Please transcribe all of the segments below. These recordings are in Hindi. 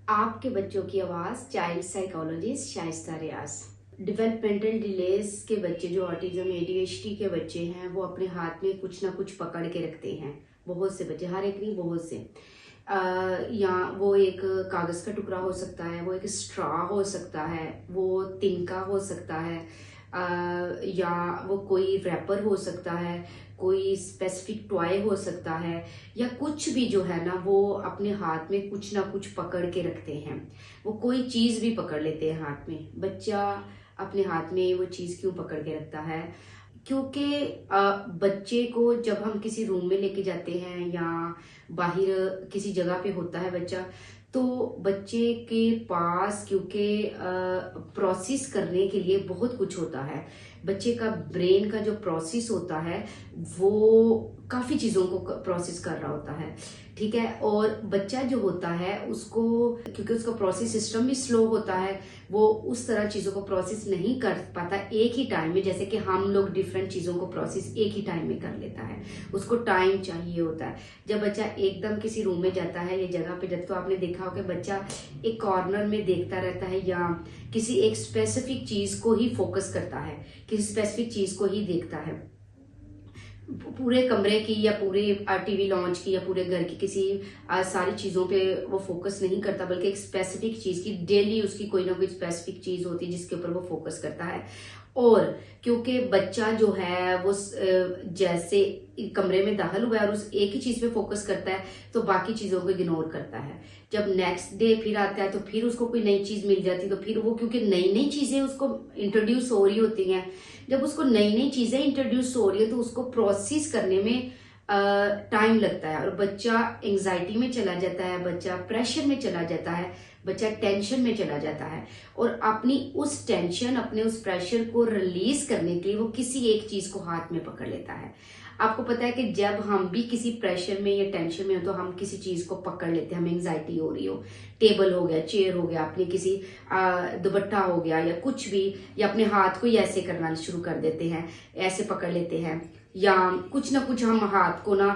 आपके बच्चों की आवाज़, चाइल्ड साइकोलॉजिस्ट शाइस्ता रियाज। डेवलपमेंटल डिलेज के बच्चे, जो ऑटिज्म एडीएचडी के बच्चे हैं, वो अपने हाथ में कुछ ना कुछ पकड़ के रखते हैं। बहुत से बच्चे, हर एक नहीं, बहुत से। या वो एक कागज़ का टुकड़ा हो सकता है, वो एक स्ट्रॉ हो सकता है, वो तिनका हो सकता है, या वो कोई रैपर हो सकता है, कोई स्पेसिफिक टॉय हो सकता है, या कुछ भी जो है ना, वो अपने हाथ में कुछ ना कुछ पकड़ के रखते हैं। वो कोई चीज़ भी पकड़ लेते हैं हाथ में। बच्चा अपने हाथ में वो चीज़ क्यों पकड़ के रखता है? क्योंकि बच्चे को जब हम किसी रूम में लेके जाते हैं या बाहर किसी जगह पे होता है बच्चा, तो बच्चे के पास क्योंकि प्रोसेस करने के लिए बहुत कुछ होता है। बच्चे का ब्रेन का जो प्रोसेस होता है वो काफ़ी चीज़ों को प्रोसेस कर रहा होता है, ठीक है। और बच्चा जो होता है उसको, क्योंकि उसका प्रोसेस सिस्टम भी स्लो होता है, वो उस तरह चीज़ों को प्रोसेस नहीं कर पाता एक ही टाइम में। जैसे कि हम लोग डिफरेंट चीज़ों को प्रोसेस एक ही टाइम में कर लेता है, उसको टाइम चाहिए होता है। जब बच्चा एकदम किसी रूम में जाता है या जगह पे जाता है, तो आपने देखा हो कि बच्चा एक कॉर्नर में देखता रहता है या किसी एक स्पेसिफिक चीज़ को ही फोकस करता है, किसी स्पेसिफिक चीज़ को ही देखता है। पूरे कमरे की या पूरे टीवी लॉन्च की या पूरे घर की किसी सारी चीज़ों पे वो फोकस नहीं करता, बल्कि एक स्पेसिफिक चीज़ की, डेली उसकी कोई ना कोई स्पेसिफिक चीज़ होती है जिसके ऊपर वो फोकस करता है। और क्योंकि बच्चा जो है वो जैसे कमरे में दाखिल हुआ है और उस एक ही चीज़ पे फोकस करता है, तो बाकी चीज़ों को इग्नोर करता है। जब नेक्स्ट डे फिर आता है तो फिर उसको कोई नई चीज़ मिल जाती है, तो फिर वो, क्योंकि नई नई चीज़ें उसको इंट्रोड्यूस हो रही होती हैं, जब उसको नई नई चीजें इंट्रोड्यूस हो रही है तो उसको प्रोसेस करने में टाइम लगता है, और बच्चा एंजाइटी में चला जाता है, बच्चा प्रेशर में चला जाता है, बच्चा टेंशन में चला जाता है। और अपनी उस टेंशन, अपने उस प्रेशर को रिलीज करने के लिए वो किसी एक चीज को हाथ में पकड़ लेता है। आपको पता है कि जब हम भी किसी प्रेशर में या टेंशन में हो तो हम किसी चीज को पकड़ लेते हैं। हमें एंजाइटी हो रही हो, टेबल हो गया, चेयर हो गया, अपने किसी दुपट्टा हो गया या कुछ भी, या अपने हाथ को ही ऐसे करना शुरू कर देते हैं, ऐसे पकड़ लेते हैं, या कुछ ना कुछ हम हाथ को ना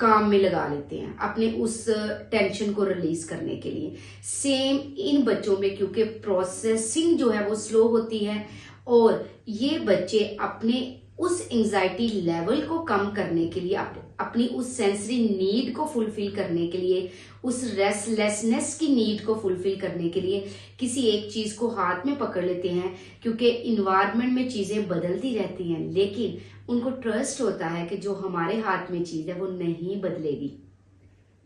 काम में लगा लेते हैं अपने उस टेंशन को रिलीज करने के लिए। सेम इन बच्चों में, क्योंकि प्रोसेसिंग जो है वो स्लो होती है, और ये बच्चे अपने उस एंजाइटी लेवल को कम करने के लिए, अपनी उस सेंसरी नीड को फुलफिल करने के लिए, उस रेस्टलेसनेस की नीड को फुलफिल करने के लिए किसी एक चीज को हाथ में पकड़ लेते हैं। क्योंकि इन्वायरमेंट में चीजें बदलती रहती हैं, लेकिन उनको ट्रस्ट होता है कि जो हमारे हाथ में चीज है वो नहीं बदलेगी,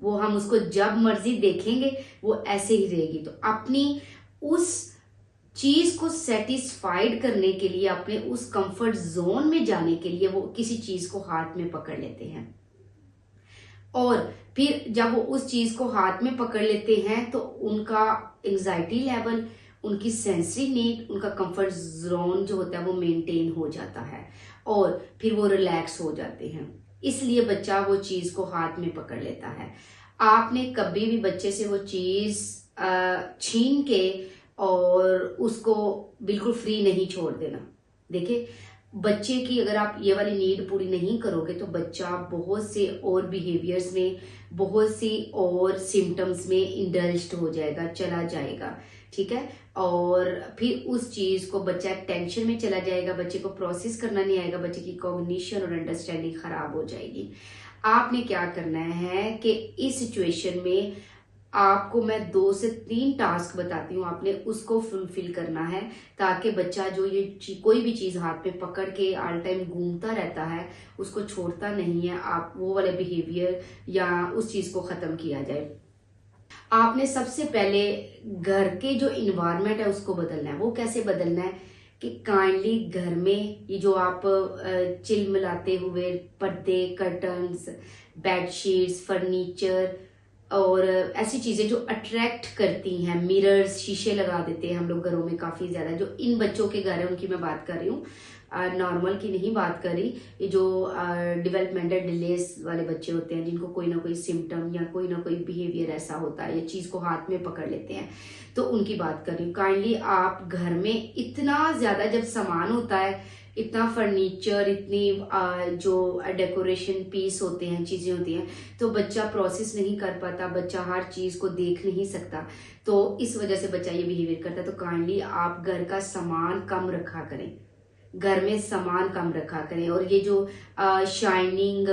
वो हम उसको जब मर्जी देखेंगे वो ऐसे ही रहेगी। तो अपनी उस चीज को सेटिस्फाइड करने के लिए, अपने उस कंफर्ट जोन में जाने के लिए वो किसी चीज को हाथ में पकड़ लेते हैं। और फिर जब वो उस चीज को हाथ में पकड़ लेते हैं तो उनका एंजाइटी लेवल, उनकी सेंसरी नीड, उनका कंफर्ट जोन जो होता है वो मेंटेन हो जाता है, और फिर वो रिलैक्स हो जाते हैं। इसलिए बच्चा वो चीज को हाथ में पकड़ लेता है। आपने कभी भी बच्चे से वो चीज छीन के और उसको बिल्कुल फ्री नहीं छोड़ देना। देखिए, बच्चे की अगर आप ये वाली नीड पूरी नहीं करोगे तो बच्चा बहुत से और बिहेवियर्स में, बहुत सी और सिम्टम्स में इंडल्ज्ड हो जाएगा, चला जाएगा, ठीक है। और फिर उस चीज को बच्चा टेंशन में चला जाएगा, बच्चे को प्रोसेस करना नहीं आएगा, बच्चे की कॉग्निशन और अंडरस्टैंडिंग खराब हो जाएगी। आपने क्या करना है कि इस सिचुएशन में आपको मैं 2 से 3 टास्क बताती हूँ, आपने उसको फुलफिल करना है, ताकि बच्चा जो ये कोई भी चीज हाथ में पकड़ के ऑल टाइम घूमता रहता है, उसको छोड़ता नहीं है, आप वो वाले बिहेवियर या उस चीज को खत्म किया जाए। आपने सबसे पहले घर के जो इन्वायरमेंट है उसको बदलना है। वो कैसे बदलना है कि काइंडली घर में ये जो आप चिलमिलाते हुए पर्दे, कर्टन्स, बेडशीट्स, फर्नीचर और ऐसी चीजें जो अट्रैक्ट करती हैं, मिरर्स, शीशे लगा देते हैं हम लोग घरों में काफी ज्यादा, जो इन बच्चों के घर है उनकी मैं बात कर रही हूँ। नॉर्मल की नहीं बात करी, ये जो डेवलपमेंटल डिलेस वाले बच्चे होते हैं जिनको कोई ना कोई सिम्टम या कोई ना कोई बिहेवियर ऐसा होता है या चीज को हाथ में पकड़ लेते हैं, तो उनकी बात कर रही हूँ। काइंडली आप घर में इतना ज्यादा जब सामान होता है, इतना फर्नीचर, इतनी जो डेकोरेशन पीस होते हैं, चीजें होती हैं, तो बच्चा प्रोसेस नहीं कर पाता, बच्चा हर चीज को देख नहीं सकता, तो इस वजह से बच्चा ये बिहेवियर करता है। तो काइंडली आप घर का सामान कम रखा करें, घर में सामान कम रखा करें। और ये जो shining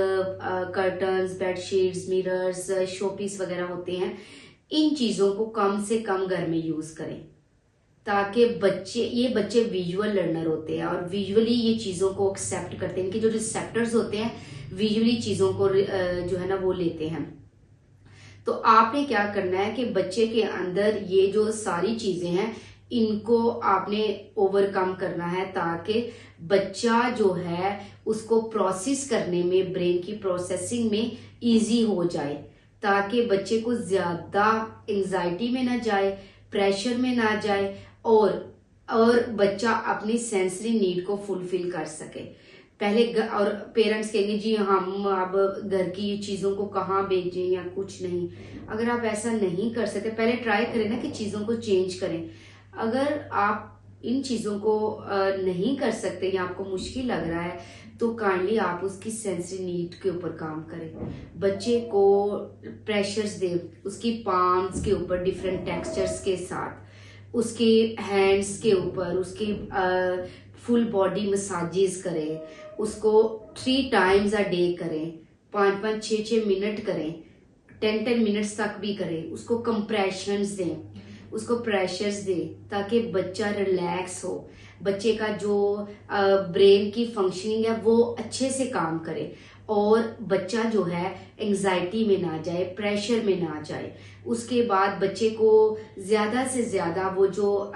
curtains, bedsheets, mirrors, showpiece वगैरह होते हैं, इन चीजों को कम से कम घर में यूज करें, ताकि ये बच्चे विजुअल लर्नर होते हैं और विजुअली ये चीजों को एक्सेप्ट करते हैं। इनके जो रिसेप्टर्स होते हैं विजुअली चीजों को जो है ना वो लेते हैं। तो आपने क्या करना है कि बच्चे के अंदर ये जो सारी चीजें हैं इनको आपने ओवरकम करना है, ताकि बच्चा जो है उसको प्रोसेस करने में, ब्रेन की प्रोसेसिंग में इजी हो जाए, ताकि बच्चे को ज्यादा एंजाइटी में ना जाए, प्रेशर में ना जाए, और बच्चा अपनी सेंसरी नीड को फुलफिल कर सके। और पेरेंट्स कहेंगे जी हम अब घर की चीजों को कहाँ भेजें या कुछ नहीं। अगर आप ऐसा नहीं कर सकते, पहले ट्राई करें ना कि चीजों को चेंज करें। अगर आप इन चीजों को नहीं कर सकते या आपको मुश्किल लग रहा है, तो काइंडली आप उसकी सेंसरी नीड के ऊपर काम करें। बच्चे को प्रेशर्स दें, उसकी पाम्स के ऊपर डिफरेंट टेक्सचर्स के साथ, उसके हैंड्स के ऊपर, उसकी फुल बॉडी मसाजेस करें, उसको 3 टाइम्स अ डे करें, 5-5, 6-6 मिनट करें, 10-10 मिनट्स तक भी करें। उसको कंप्रेशंस दें, उसको प्रेशर्स दें, ताकि बच्चा रिलैक्स हो, बच्चे का जो ब्रेन की फंक्शनिंग है वो अच्छे से काम करे, और बच्चा जो है एंजाइटी में ना जाए, प्रेशर में ना जाए। उसके बाद बच्चे को ज्यादा से ज्यादा वो जो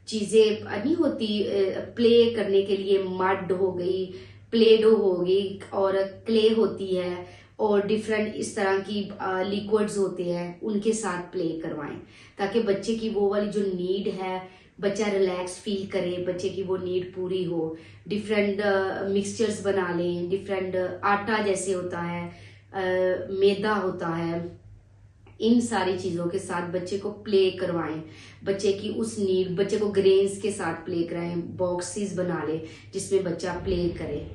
चीजें नहीं होती प्ले करने के लिए, मड हो गई, प्ले डो हो गई, और क्ले होती है, और डिफरेंट इस तरह की लिक्विड्स होते हैं, उनके साथ प्ले करवाएं, ताकि बच्चे की वो वाली जो नीड है, बच्चा रिलैक्स फील करे, बच्चे की वो नीड पूरी हो। डिफरेंट मिक्सचर्स बना लें, डिफरेंट आटा जैसे होता है, मैदा होता है, इन सारी चीजों के साथ बच्चे को प्ले करवाएं। बच्चे की उस नीड, बच्चे को ग्रेन्स के साथ प्ले कराएं, बॉक्सेस बना ले जिसमें बच्चा प्ले करे,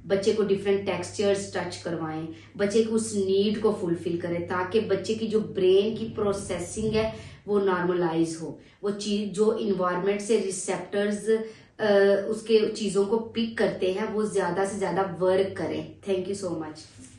बच्चे को डिफरेंट टेक्सचर्स टच करवाएं, बच्चे की उस नीड को फुलफिल करें, ताकि बच्चे की जो ब्रेन की प्रोसेसिंग है वो नॉर्मलाइज हो। वो चीज जो इन्वायरमेंट से रिसेप्टर्स उसके चीजों को पिक करते हैं वो ज्यादा से ज्यादा वर्क करें। Thank you so much.